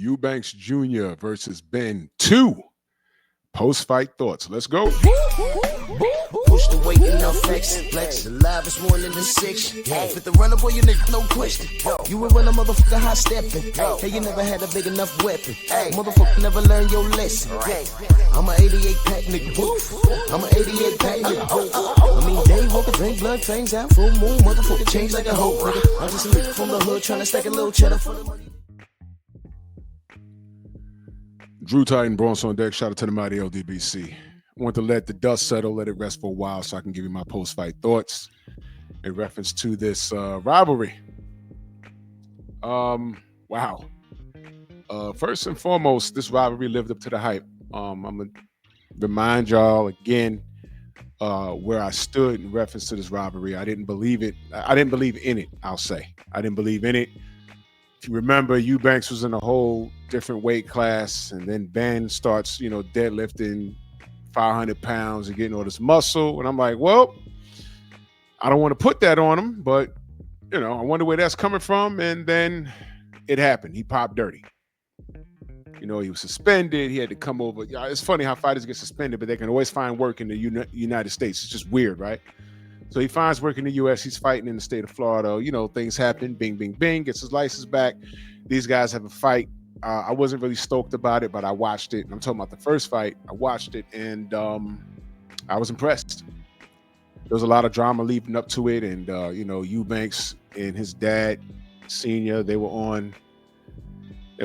Eubanks Jr. versus Ben 2. Post-fight thoughts. Let's go. Push the weight in no flex. Alive is more than the six. With the runner boy, you nigga, no question. You will run a motherfucker high stepping. Hey, you never had a big enough weapon. Motherfucker never learned your lesson. I'm a 88 pack nigga. I'm a 88 pack nigga. I mean, day walker, drink blood, trains out, full moon, motherfucker change like a hoe, nigga. I'm just a nigga from the hood trying to stack a little cheddar for the money. Drew Titan, Bronx on deck. Shout out to the mighty LDBC. I want to let the dust settle, let it rest for a while so I can give you my post-fight thoughts in reference to this rivalry. Wow. First and foremost, this rivalry lived up to the hype. I'm going to remind y'all again where I stood in reference to this rivalry. I didn't believe it. I didn't believe in it, I'll say. I didn't believe in it. If you remember, Eubanks was in a whole different weight class, and then Ben starts, deadlifting 500 pounds and getting all this muscle. And I'm like, well, I don't want to put that on him, but, I wonder where that's coming from. And then it happened. He popped dirty. He was suspended. He had to come over. It's funny how fighters get suspended, but they can always find work in the United States. It's just weird, right? So he finds work in the U.S. He's fighting in the state of Florida. Things happen. Bing, bing, bing. Gets his license back. These guys have a fight. I wasn't really stoked about it, but I watched it. I'm talking about the first fight. I watched it, and I was impressed. There was a lot of drama leading up to it, and Eubanks and his dad, Senior, they were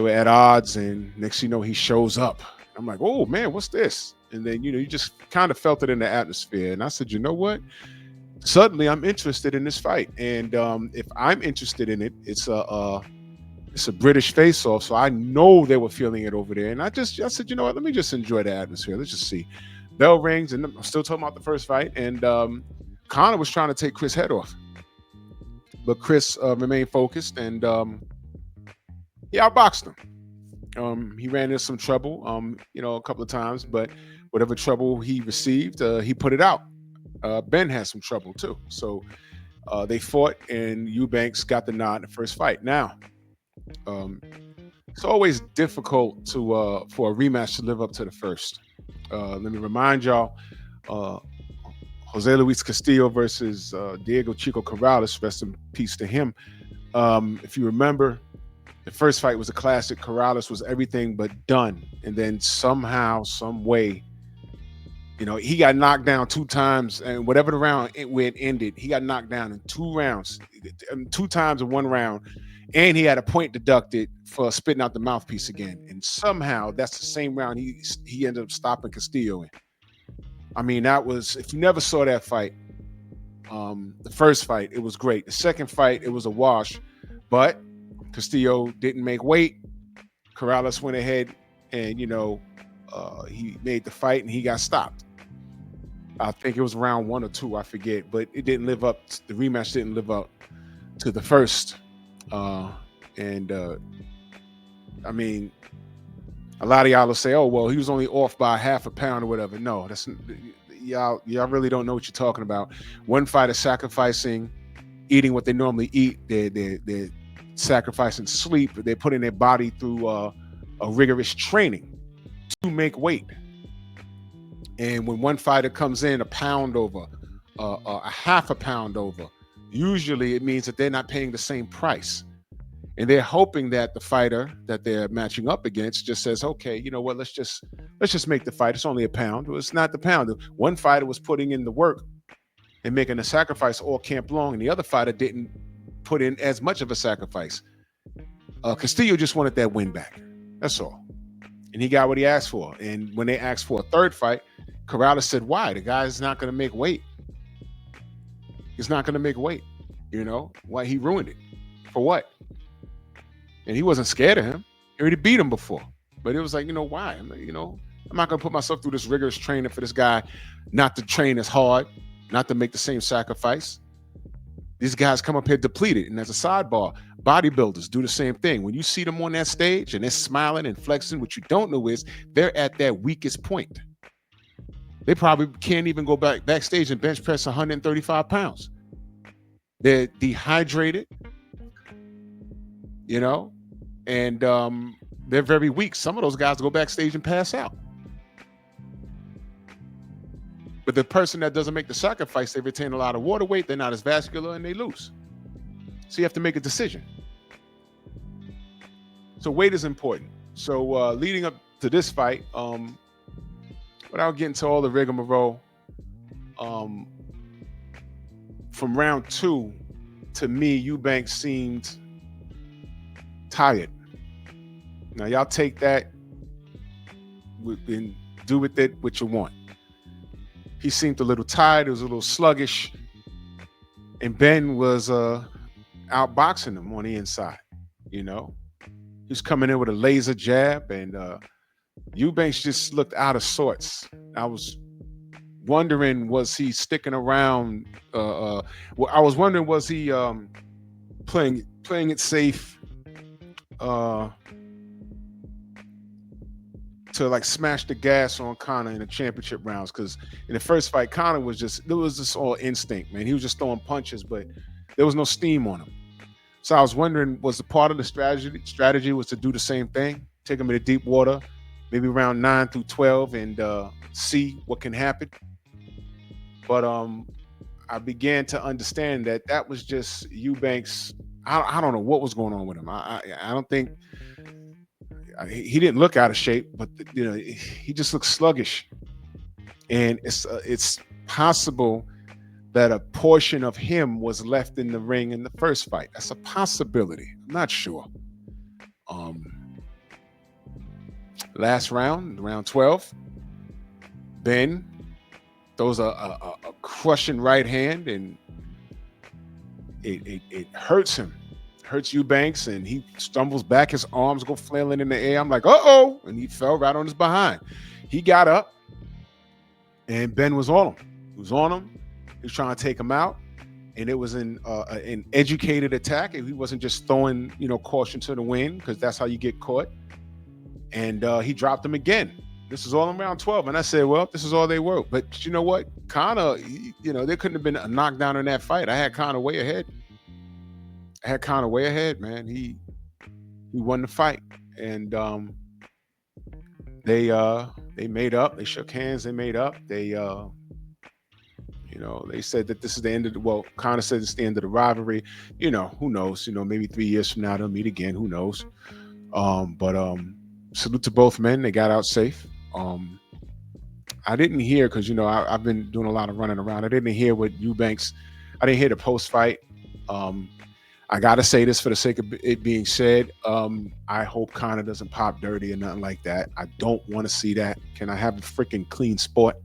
at odds, and next thing you know, he shows up. I'm like, oh man, what's this? And then you just kind of felt it in the atmosphere, and I said, you know what? Suddenly, I'm interested in this fight, and if I'm interested in it, it's a British face-off, so I know they were feeling it over there. And I said, you know what? Let me just enjoy the atmosphere. Let's just see. Bell rings, and I'm still talking about the first fight. And Conor was trying to take Chris' head off, but Chris remained focused, and he outboxed him. He ran into some trouble, a couple of times, but whatever trouble he received, he put it out. Ben had some trouble too. So they fought, and Eubanks got the nod in the first fight. Now, it's always difficult for a rematch to live up to the first. Let me remind y'all, Jose Luis Castillo versus Diego Chico Corrales, rest in peace to him. If you remember, the first fight was a classic. Corrales was everything but done. And then somehow, some way, he got knocked down 2 times, and whatever the round ended, he got knocked down in 2 rounds, 2 times in 1 round, and he had a point deducted for spitting out the mouthpiece again. And somehow, that's the same round he ended up stopping Castillo in. I mean, that was, if you never saw that fight, the first fight, it was great. The second fight, it was a wash, but Castillo didn't make weight. Corrales went ahead and, he made the fight, and he got stopped. I think it was round 1 or 2, I forget, but it didn't live up. The rematch didn't live up to the first. I mean, a lot of y'all will say, "Oh, well, he was only off by half a pound or whatever." No, that's y'all really don't know what you're talking about. One fighter sacrificing eating what they normally eat. They're sacrificing sleep. They're putting their body through a rigorous training to make weight. And when one fighter comes in a pound over, a half a pound over, usually it means that they're not paying the same price. And they're hoping that the fighter that they're matching up against just says, okay, you know what, let's just make the fight. It's only a pound. Well, it's not the pound. One fighter was putting in the work and making a sacrifice all camp long, and the other fighter didn't put in as much of a sacrifice. Castillo just wanted that win back. That's all. And he got what he asked for. And when they asked for a third fight, Corrales said, why? The guy's not going to make weight. He's not going to make weight. Why? He ruined it. For what? And he wasn't scared of him. He already beat him before. But it was like, why? I'm not going to put myself through this rigorous training for this guy not to train as hard, not to make the same sacrifice. These guys come up here depleted. And as a sidebar, bodybuilders do the same thing. When you see them on that stage and they're smiling and flexing, what you don't know is they're at their weakest point. They probably can't even go backstage and bench press 135 pounds. They're dehydrated, and they're very weak. Some of those guys go backstage and pass out. But the person that doesn't make the sacrifice, they retain a lot of water weight, they're not as vascular, and they lose. So you have to make a decision. So weight is important. So leading up to this fight, without getting to all the rigmarole, from round 2, to me, Eubanks seemed tired. Now, y'all take that and do with it what you want. He seemed a little tired. He was a little sluggish. And Ben was outboxing him on the inside, you know. He was coming in with a laser jab, and Eubanks just looked out of sorts. I was wondering, was he sticking around? I was wondering, was he playing it safe to like smash the gas on Conor in the championship rounds? Because in the first fight, Conor was just all instinct, man. He was just throwing punches, but there was no steam on him. So I was wondering, was the part of the strategy was to do the same thing, take him into deep water, maybe round 9 through 12, and see what can happen. But I began to understand that was just Eubanks. I don't know what was going on with him. I don't think he didn't look out of shape, but you know, he just looked sluggish. And it's possible that a portion of him was left in the ring in the first fight. That's a possibility. I'm not sure. Last round 12, Ben throws a crushing right hand, and it hurts him. Hurts Eubanks, and he stumbles back. His arms go flailing in the air. I'm like, uh-oh. And he fell right on his behind. He got up, and Ben was on him. He was on him. He was trying to take him out. And it was an educated attack. He wasn't just throwing, caution to the wind, because that's how you get caught. And he dropped him again. This is all in round 12. And I said, well, this is all they were. But you know what? Conor, there couldn't have been a knockdown in that fight. I had Conor way ahead. Man. He won the fight. And they made up. They shook hands. They made up. They said that this is the end of Conor said it's the end of the rivalry. Who knows? Maybe 3 years from now they'll meet again. Who knows? But salute to both men. They got out safe. I didn't hear, because I've been doing a lot of running around. I didn't hear what Eubanks. I didn't hear the post fight. I gotta say this for the sake of it being said. I hope Conor doesn't pop dirty or nothing like that. I don't want to see that. Can I have a freaking clean sport?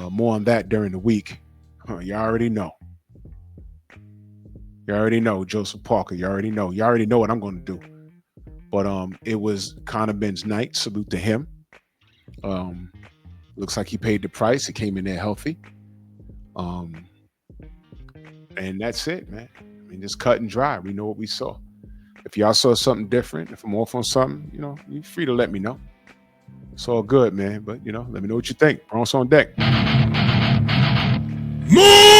More on that during the week. You already know. Joseph Parker. You already know what I'm going to do. But it was Conor Ben's night. Salute to him. Looks like he paid the price. He came in there healthy. And that's it, man. I mean, just cut and dry. We know what we saw. If y'all saw something different, if I'm off on something, you're free to let me know. It's all good, man. But, let me know what you think. Bronx on deck. Move!